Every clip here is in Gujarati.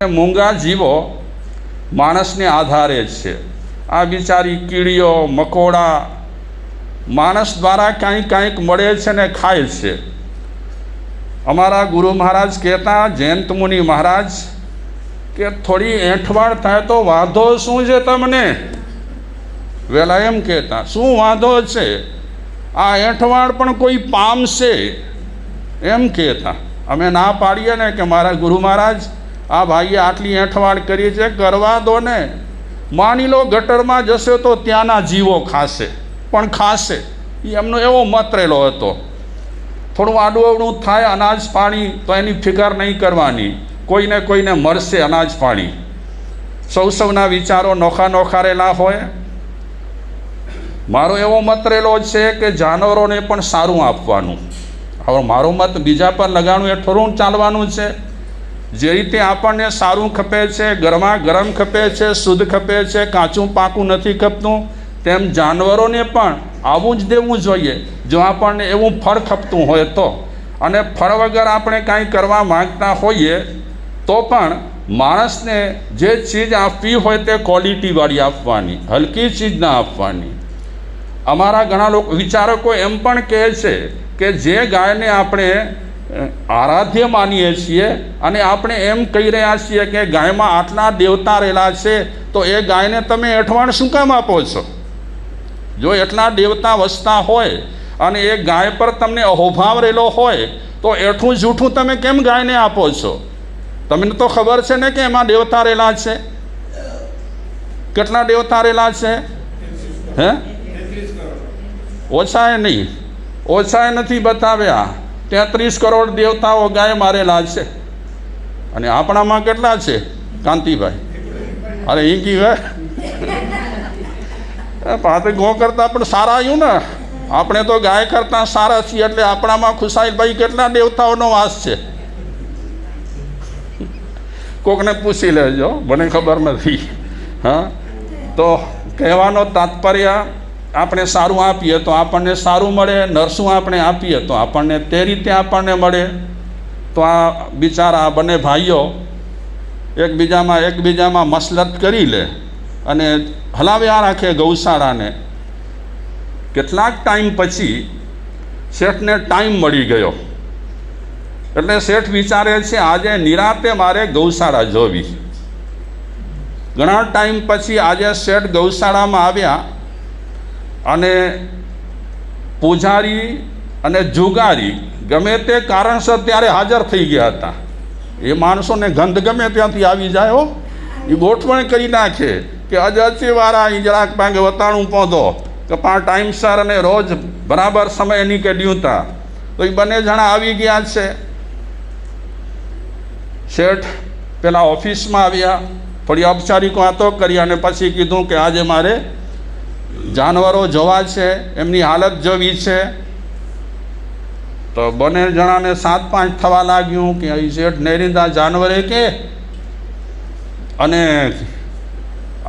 મૂંગા જીવો માણસને આધારે જ છે. આ બિચારી કીડીઓ મકોડા માણસ દ્વારા કાંઈક મળે છે ને ખાય છે. અમારા ગુરુ મહારાજ કહેતા, જયંત મુનિ મહારાજ, કે થોડી એંઠવાડ થાય તો વાંધો શું છે તમને? વહેલા એમ કહેતા, શું વાંધો છે? આ એંઠવાડ પણ કોઈ પામશે, એમ કહેતા. અમે ના પાડીએ ને કે મારા ગુરુ મહારાજ, આ ભાઈએ આટલી એંઠવાડ કરી છે, કરવા દો ને. માની લો ગટરમાં જશે તો ત્યાંના જીવો ખાશે, પણ ખાશે. એમનો એવો મત રહેલો હતો. થોડું આડું અવડું થાય અનાજ પાણી તો એની ફિકર નહીં કરવાની, કોઈને મળશે અનાજ પાણી. સૌના વિચારો નોખા રહેલા હોય. મારો એવો મત રહેલો છે કે જાનવરોને પણ સારું આપવાનું. હવે મારો મત બીજા પર લગાડવું એ થોડું ચાલવાનું છે. જે રીતે આપણને સારું ખપે છે, ગરમા ગરમ ખપે છે, શુદ્ધ ખપે છે, કાચું પાકું નથી ખપતું, તેમ જાનવરોને પણ આવું જ દેવું જોઈએ જો આપણને એવું ફળ ખપતું હોય તો. અને ફળ વગર આપણે કાંઈ કરવા માગતા હોઈએ તો પણ માણસને જે ચીજ આપવી હોય તે ક્વોલિટીવાળી આપવાની, હલકી ચીજ ના આપવાની. અમારા ઘણા લોકો વિચારકો એમ પણ કહે છે કે જે ગાયને આપણે આરાધ્ય માનીએ છીએ અને આપણે એમ કહી રહ્યા છીએ કે ગાયમાં આટલા દેવતા રહેલા છે, તો એ ગાયને તમે એંઠવાડ શું કામ આપો છો? જો એટલા દેવતા વસતા હોય અને એ ગાય પર તમને અહોભાવ રહેલો હોય તો એઠું જૂઠું તમે કેમ ગાયને આપો છો? તમને તો ખબર છે ને કે એમાં દેવતા રહેલા છે. કેટલા દેવતા રહેલા છે? હે, ઓછાએ નહીં, ઓછાએ નથી બતાવ્યા. 33 કરોડ દેવતાઓ ગાય મારેલા છે. અને આપણામાં કેટલા છે કાંતિભાઈ? અરે એ કહેવાય પાતે ગો કરતાં પણ સારા આવ્યું ને. આપણે તો ગાય કરતાં સારા છીએ, એટલે આપણામાં ખુશાઈલભાઈ કેટલા દેવતાઓનો વાસ છે? કોકને પૂછી લેજો, મને ખબર નથી. હા, તો કહેવાનો તાત્પર્ય, આપણે સારું આપીએ તો આપણને સારું મળે, નરસું આપણે આપીએ તો આપણને તે રીતે આપણને મળે. તો આ બિચારા બંને ભાઈઓ એકબીજામાં મસલત કરી લે અને હલાવ્યા રાખે ગૌશાળાને. કેટલાક ટાઈમ પછી શેઠને ટાઈમ મળી ગયો, એટલે શેઠ વિચારે છે આજે નિરાતે મારે ગૌશાળા જોવી. ઘણા ટાઈમ પછી આજે શેઠ ગૌશાળામાં આવ્યા અને પૂજારી અને જુગારી ગમે તે કારણસર ત્યારે હાજર થઈ ગયા હતા. એ માણસોને ગંધ ગમે ત્યાંથી આવી જાય હો, એ ગોઠવણ કરી નાખે કે અજચીવાળા અહીં જરાક પાંગે વતાણું પહોંચો કે પણ ટાઈમસર અને રોજ બરાબર સમય એની કે ડ્યુતા. તો એ બંને જણા આવી ગયા છે. શેઠ પેલા ઓફિસમાં આવ્યા, થોડી ઔપચારિક વાતો કરી અને પછી કીધું કે આજે મારે જાનવરો જોવા છે, એમની હાલત જોવી છે. તો બંને જણાને 7-5 થવા લાગ્યું કે અહીં શેઠ નૈરિંદા જાનવરે કે. અને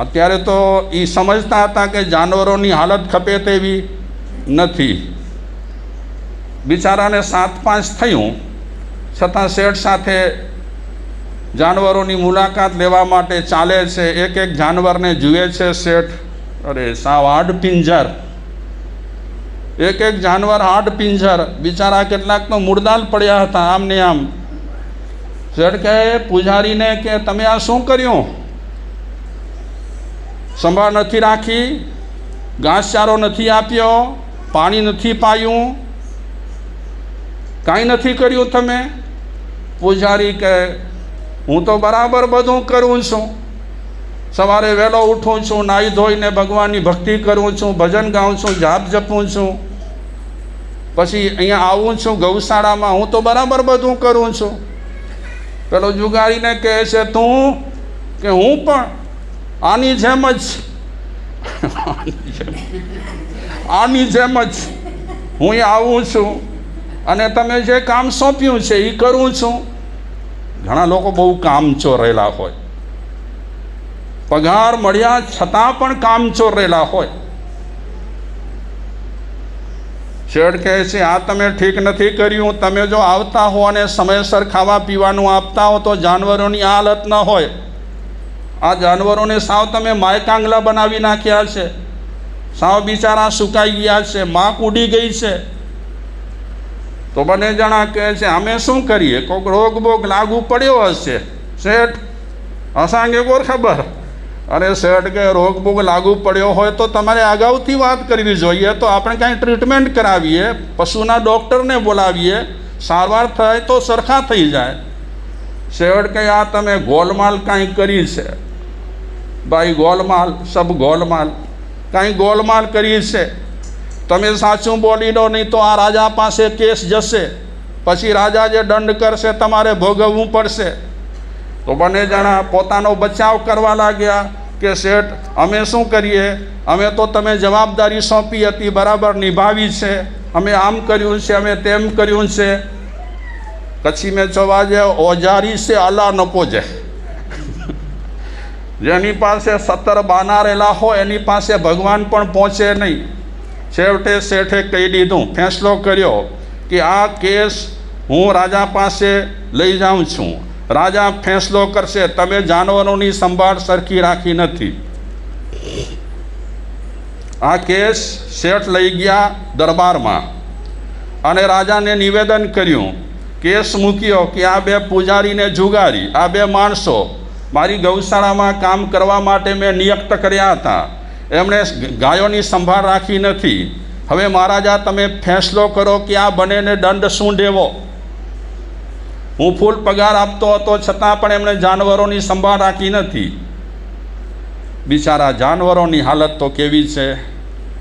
અત્યારે તો એ સમજતા હતા કે જાનવરોની હાલત ખપે તેવી નથી. બિચારાને 7-5 થયું છતાં શેઠ સાથે જાનવરોની મુલાકાત લેવા માટે ચાલે છે. એક જાનવરને જુએ છે શેઠ. અરે સાવ હાડપિંજર, એક જાનવર હાડપિંજર. બિચારા કેટલાક તો મુર્દાલ પડ્યા હતા આમ ને આમ. શેઠ કહે પૂજારીને કે તમે આ શું કર્યું? સંભાળ નથી રાખી, ઘાસચારો નથી આપ્યો, પાણી નથી પાયું, કાંઈ નથી કર્યું તમે? પૂજારી કહે હું તો બરાબર બધું કરું છું. સવારે વહેલો ઉઠું છું, નાહી ધોઈને ભગવાનની ભક્તિ કરું છું, ભજન ગાઉં છું, જાપ જપું છું, પછી અહીંયા આવું છું ગૌશાળામાં, હું તો બરાબર બધું કરું છું. પેલો જુગારીને કહે છે તું કે હું પણ આની જેમ જ હું આવું છું અને તમે જે કામ સોંપ્યું છે એ કરું છું. ઘણા લોકો બહુ કામચોર રહેલા હોય, પગાર મળ્યા છતાં પણ કામચોર રહેલા હોય. શેઠ કહે છે આ તમે ઠીક નથી કર્યું, તમે જો આવતા હો અને સમયસર ખાવા પીવાનું આપતા હો તો જાનવરોની આ હાલત ન હોય. આ જાનવરોને સાવ તમે માયકાંગલા બનાવી નાખ્યા છે, સાવ બિચારા સુકાઈ ગયા છે, માક ઉડી ગઈ છે. તો બંને જણા કહે છે અમે શું કરીએ, કોઈક રોગ બોગ લાગુ પડ્યો હશે. શેઠ અસાંગે કોર ખબર. અરે શેઠ કે રોગ બોગ લાગુ પડ્યો હોય તો તમારે અગાઉથી વાત કરવી જોઈએ, તો આપણે કાંઈ ટ્રીટમેન્ટ કરાવીએ, પશુના ડૉક્ટરને બોલાવીએ, સારવાર થાય તો સરખા થઈ જાય. શેઠ કે આ તમે ગોલમાલ કાંઈ કરી છે ભાઈ, ગોલમાલ સબ ગોલમાલ, કાંઈ ગોલમાલ કરી છે. તમે સાચું બોલી દો, નહીં તો આ રાજા પાસે કેસ જશે, પછી રાજા જે દંડ કરશે તમારે ભોગવવું પડશે. તો બંને જણા પોતાનો બચાવ કરવા લાગ્યા કે શેઠ અમે શું કરીએ, અમે તો તમે જવાબદારી સોંપી હતી બરાબર નિભાવી છે, અમે આમ કર્યું છે, અમે તેમ કર્યું છે. કચ્છી મેં ચવાજે ઓજારી છે અલા ન પોજે. જેની પાસે 17 બાના રહેલા હોય એની પાસે ભગવાન પણ પહોંચે નહીં. છેવટે શેઠે કહી દીધું, ફેંસલો કર્યો કે આ કેસ હું રાજા પાસે લઈ જાઉં છું, રાજા ફેંસલો કરશે, તમે જાનવરોની સંભાળ સરખી રાખી નથી. આ કેસ શેઠ લઈ ગયા દરબારમાં અને રાજાને નિવેદન કર્યું, કેસ મૂક્યો કે આ 2 પૂજારીને જુગારી, આ 2 માણસો મારી ગૌશાળામાં કામ કરવા માટે મેં નિયુક્ત કર્યા હતા, એમણે ગાયોની સંભાળ રાખી નથી. હવે મહારાજા તમે ફેંસલો કરો કે આ બંનેને દંડ શું દેવો. હું ફૂલ પગાર આપતો હતો છતાં પણ એમણે જાનવરોની સંભાળ રાખી નથી. બિચારા જાનવરોની હાલત તો કેવી છે,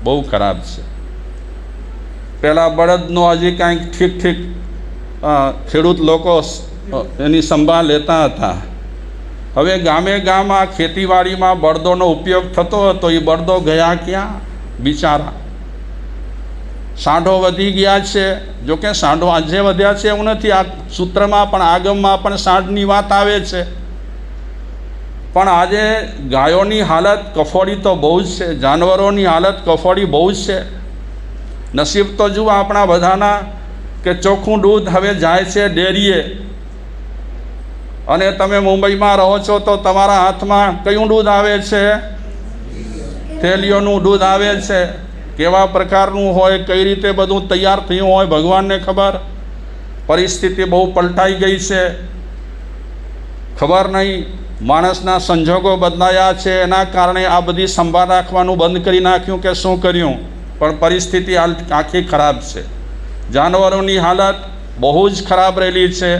બહુ ખરાબ છે. પહેલાં બળદનો હજી કાંઈક ઠીક ખેડૂત લોકો એની સંભાળ લેતા હતા. હવે ગામે ગામ આ ખેતીવાડીમાં બળદોનો ઉપયોગ થતો હતો, એ બળદો ગયા ક્યાં બિચારા. સાંઢો વધી ગયા છે, જોકે સાંઢો આજે વધ્યા છે એવું નથી, આ સૂત્રમાં પણ આગમમાં પણ સાંઢની વાત આવે છે. પણ આજે ગાયોની હાલત કફોડી તો બહુ જ છે, જાનવરોની હાલત કફોડી બહુ જ છે. નસીબ તો જુઓ આપણા બધાના કે ચોખ્ખું દૂધ હવે જાય છે ડેરીએ. અને તમે મુંબઈમાં રહો છો તો તમારા હાથમાં કયું દૂધ આવે છે, થેલીઓનું દૂધ આવે છે. કેવા પ્રકારનું હોય, કઈ રીતે બધું તૈયાર થયું હોય ભગવાનને ખબર. પરિસ્થિતિ બહુ પલટાઈ ગઈ છે, ખબર નહીં માણસના સંજોગો બદલાયા છે, એના કારણે આ બધી સંભાળ રાખવાનું બંધ કરી નાખ્યું કે શું કર્યું. પણ પરિસ્થિતિ આખી ખરાબ છે. જાનવરોની હાલત બહુ જ ખરાબ રહેલી છે.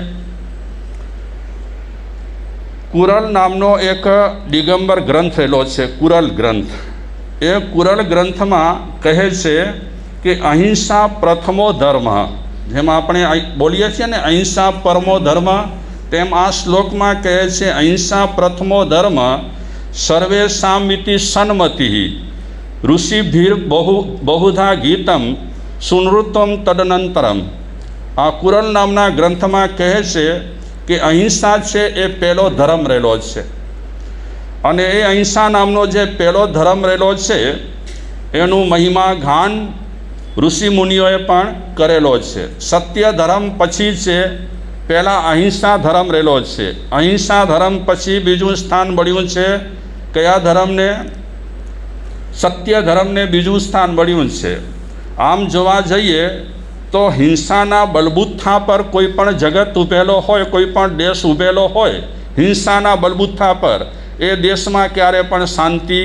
કુરલ નામનો એક દિગંબર ગ્રંથ રહેલો છે, કુરલ ગ્રંથ. એ કુરલ ગ્રંથમાં કહે છે કે અહિંસા પ્રથમો ધર્મ. જેમ આપણે બોલીએ છીએ ને અહિંસા પરમો ધર્મ, તેમ આ શ્લોકમાં કહે છે અહિંસા પ્રથમો ધર્મ, સર્વેષામિતિ સન્મતિ, ઋષિભીર બહુધા ગીતમ સુનૃતમ તદનંતરમ. આ કુરલ નામના ગ્રંથમાં કહે છે કે અહિંસા છે એ પહેલો ધર્મ રહેલો છે. અને એ અહિંસા નામનો જે પહેલો ધર્મ રહેલો છે એનું મહિમા ગાન ઋષિ મુનિઓએ પણ કરેલો છે. સત્ય ધર્મ પછી છે, પહેલાં અહિંસા ધર્મ રહેલો છે. અહિંસા ધર્મ પછી બીજું સ્થાન મળ્યું છે કયા ધર્મને, સત્ય ધર્મને બીજું સ્થાન મળ્યું છે. આમ જોવા જઈએ તો હિંસાના બલબૂથા પર કોઈ પણ જગત ઊભેલો હોય, કોઈ પણ દેશ ઊભેલો હોય, હિંસાના બલબૂથા પર એ દેશમાં ક્યારે પણ શાંતિ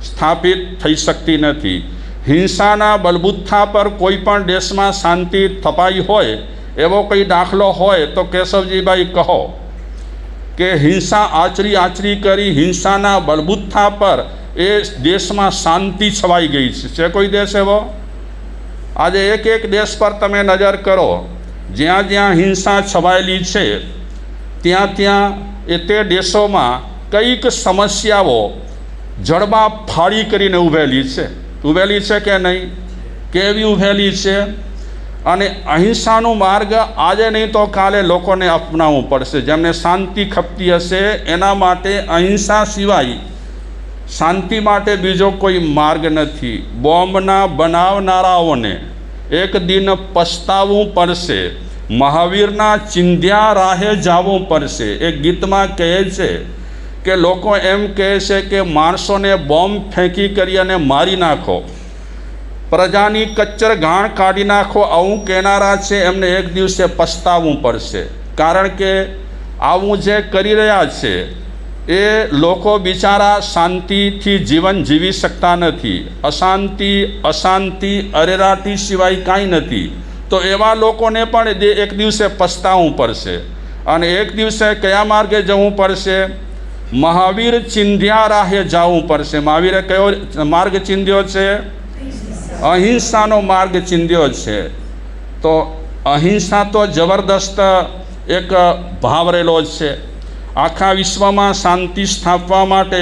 સ્થાપિત થઈ શકતી નથી. હિંસાના બલબૂથા પર કોઈ પણ દેશમાં શાંતિ થપાઈ હોય એવો કોઈ દાખલો હોય તો કેશવજીભાઈ કહો કે હિંસા આચરી કરી હિંસાના બલબૂથા પર એ દેશમાં શાંતિ છવાઈ ગઈ છે કોઈ દેશ એવો? આજે એક દેશ પર તમે નજર કરો, જ્યાં જ્યાં હિંસા છવાયેલી છે ત્યાં એ તે દેશોમાં કંઈક સમસ્યાઓ જડબા ફાડી કરીને ઊભેલી છે કે નહીં? કેવી ઊભેલી છે? અને અહિંસાનો માર્ગ આજે નહીં તો કાલે લોકોને અપનાવવું પડશે. જેમને શાંતિ ખપતી હશે એના માટે અહિંસા સિવાય શાંતિ માટે બીજો કોઈ માર્ગ નથી. બોમ્બના બનાવનારાઓને એક દિન પસ્તાવવું પડશે, મહાવીરના ચિંધ્યા રાહે જવું પડશે. એક ગીતમાં કહે છે કે લોકો એમ કહે છે કે માણસોને બોમ્બ ફેંકી કરી અને મારી નાખો, પ્રજાની કચ્ચર ઘાણ કાઢી નાખો, આવું કહેનારા છે એમને એક દિવસે પસ્તાવવું પડશે. કારણ કે આવું જે કરી રહ્યા છે એ લોકો બિચારા શાંતિથી જીવન જીવી શકતા નથી. અશાંતિ અરેરાટી સિવાય કાંઈ નથી. તો એવા લોકોને પણ એક દિવસે પસ્તાવવું પડશે. અને એક દિવસે કયા માર્ગે જવું પડશે? મહાવીર ચિંધ્યા રાહે જવું પડશે. મહાવીરે કયો માર્ગ ચિંધ્યો છે? અહિંસાનો માર્ગ ચિંધ્યો છે. તો અહિંસા તો જબરદસ્ત એક ભાવ રહેલો છે. આખા વિશ્વમાં શાંતિ સ્થાપવા માટે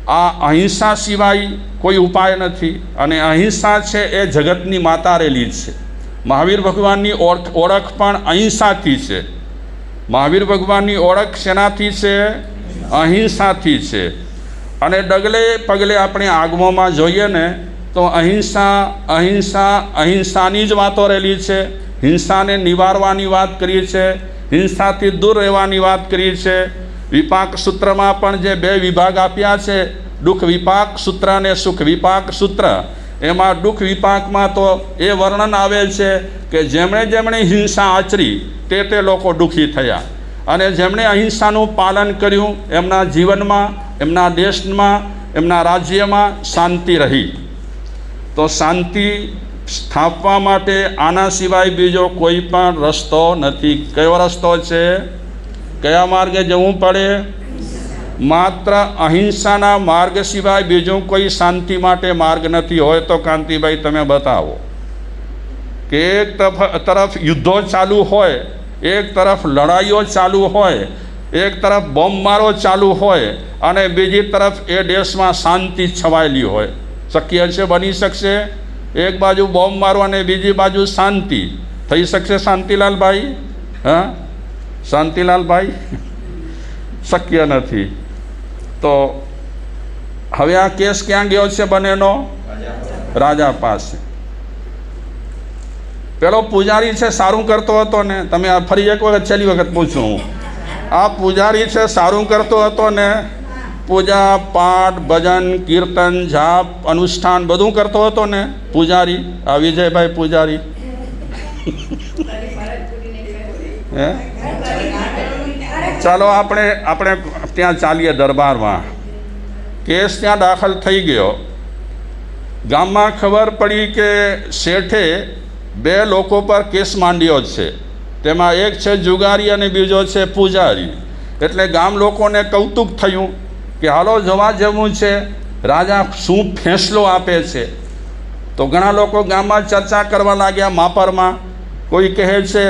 આ અહિંસા સિવાય કોઈ ઉપાય નથી. અને અહિંસા છે એ જગતની માતા રહેલી છે. મહાવીર ભગવાનની ઓળખ પણ અહિંસાથી છે. મહાવીર ભગવાનની ઓળખ શેનાથી છે? અહિંસાથી છે. અને ડગલે પગલે આપણે આગમોમાં જોઈએ ને તો અહિંસાની જ વાતો રહેલી છે. હિંસાને નિવારવાની વાત કરી છે, હિંસાથી દૂર રહેવાની વાત કરી છે. વિપાક સૂત્રમાં પણ જે 2 વિભાગ આપ્યા છે, દુઃખ વિપાક સૂત્ર અને સુખ વિપાક સૂત્ર, એમાં દુઃખ વિપાકમાં તો એ વર્ણન આવે છે કે જેમણે હિંસા આચરી તે લોકો દુઃખી થયા, અને જેમણે અહિંસાનું પાલન કર્યું એમના જીવનમાં, એમના દેશમાં, એમના રાજ્યમાં શાંતિ રહી. તો શાંતિ સ્થાપવા માટે આના સિવાય બીજો કોઈ પણ રસ્તો નથી. કયો રસ્તો છે? કયા માર્ગે જવું પડે? માત્ર અહિંસાના માર્ગ સિવાય બીજો કોઈ શાંતિ માટે માર્ગ નથી. હોય તો કાંતિભાઈ તમે બતાવો કે એક તરફ યુદ્ધો ચાલુ હોય, એક તરફ લડાઈઓ ચાલુ હોય, એક તરફ બોમ્બમારો ચાલુ હોય, અને બીજી તરફ એ દેશમાં શાંતિ છવાયેલી હોય. શક્ય છે? બની શકશે? એક બાજુ બોમ્બ મારો અને બીજી બાજુ શાંતિ. થઈ શકશે શાંતિલાલભાઈ? હા, શાંતિલાલભાઈ? શક્ય નથી. તો હવે આ કેસ ક્યાં ગયો છે બંનેનો? રાજા પાસે. પેલો પૂજારી છે સારું કરતો હતો ને, તમે ફરી એક વખત છેલ્લી વખત પૂછું હું, આ પૂજારી છે સારું કરતો હતો ને, પૂજા પાઠ ભજન કીર્તન જાપ અનુષ્ઠાન બધું કરતો હતો ને પૂજારી, આ વિજયભાઈ પૂજારી? હે, ચાલો આપણે ત્યાં ચાલીએ દરબારમાં. કેસ ત્યાં દાખલ થઈ ગયો. ગામમાં ખબર પડી કે શેઠે 2 લોકો પર કેસ માંડ્યો છે. તેમાં એક છે જુગારી અને બીજો છે પૂજારી. એટલે ગામ લોકોને કૌતુક થયું કે હાલો જોવા જેવું છે રાજા શું ફેંસલો આપે છે. તો ઘણા લોકો ગામમાં ચર્ચા કરવા લાગ્યા માપરમાં. કોઈ કહે છે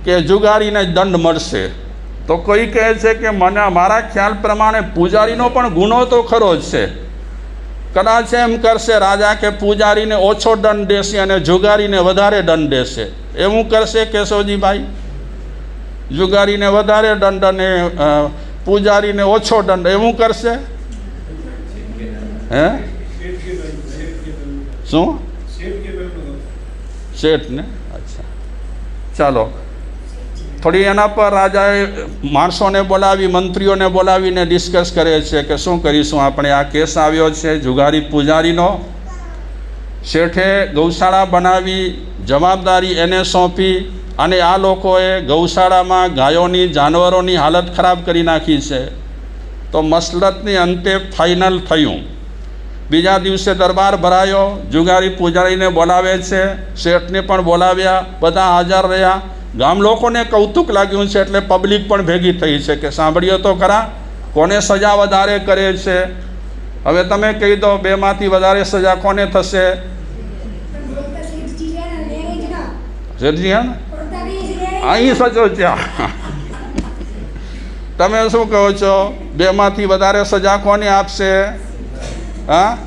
કે જુગારીને દંડ મળશે, તો કોઈ કહે છે કે મારા ખ્યાલ પ્રમાણે પૂજારીનો પણ ગુનો તો ખરો જ છે. કદાચ એમ કરશે રાજા કે પૂજારીને ઓછો દંડ દેશે અને જુગારીને વધારે દંડ દેશે. એવું કરશે કેશવજીભાઈ? જુગારીને વધારે દંડ અને પૂજારીને ઓછો દંડ, એવું કરશે? હે, શું? શેઠને? અચ્છા, ચાલો. થોડી એના પર રાજાએ માણસોને બોલાવી, મંત્રીઓને બોલાવીને ડિસ્કસ કરે છે કે શું કરીશું આપણે. આ કેસ આવ્યો છે જુગારી પૂજારીનો. શેઠે ગૌશાળા બનાવી, જવાબદારી એને સોંપી, અને આ લોકોએ ગૌશાળામાં ગાયોની, જાનવરોની હાલત ખરાબ કરી નાખી છે. તો મસલતની અંતે ફાઇનલ થયું. બીજા દિવસે દરબાર ભરાયો, જુગારી પૂજારીને બોલાવે છે, શેઠને પણ બોલાવ્યા, બધા હાજર રહ્યા. ગામ લોકોને કૌતુક લાગ્યું છે એટલે પબ્લિક પણ ભેગી થઈ છે કે સાંભળ્યો તો ખરા કોને સજા વધારે કરે છે. હવે તમે કહી દો, 2માંથી વધારે સજા કોને થશે? શેઠજી, હા, અહીં સજો ત્યાં. તમે શું કહો છો? 2માંથી વધારે સજા કોને આપશે? હા,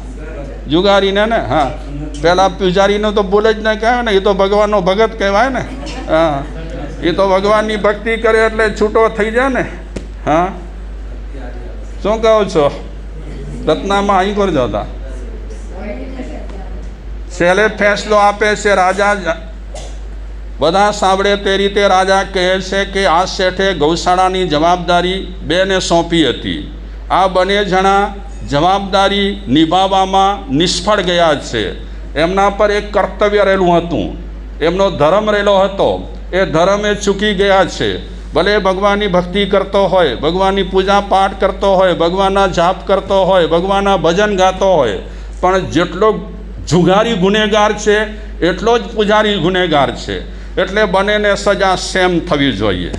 જુગારીને ને. હા, પેલા પૂજારીનો તો ભૂલ જ ન કહેવાય ને, એ તો ભગવાનનો ભગત કહેવાય ને. હા, એ તો ભગવાનની ભક્તિ કરે એટલે છૂટો થઈ જાય ને. હા, શું કહો છો? રત્નામાં અહીં કરજો હતા. છેલ્લે ફેંસલો આપે છે રાજા, બધા સાંભળે તે રીતે રાજા કહે છે કે આ શેઠે ગૌશાળાની જવાબદારી બેને સોંપી હતી, આ બંને જણા જવાબદારી નિભાવવામાં નિષ્ફળ ગયા છે, એમના પર એક કર્તવ્ય રહેલું હતું, એમનો ધર્મ રહેલો હતો, એ ધર્મ એ ચૂકી ગયા છે. ભલે ભગવાનની ભક્તિ કરતો હોય, ભગવાનની પૂજા પાઠ કરતો હોય, ભગવાનના જાપ કરતો હોય, ભગવાનના ભજન ગાતો હોય, પણ જેટલો જુગારી ગુનેગાર છે એટલો જ પૂજારી ગુનેગાર છે. એટલે બંનેને સજા સેમ થવી જોઈએ.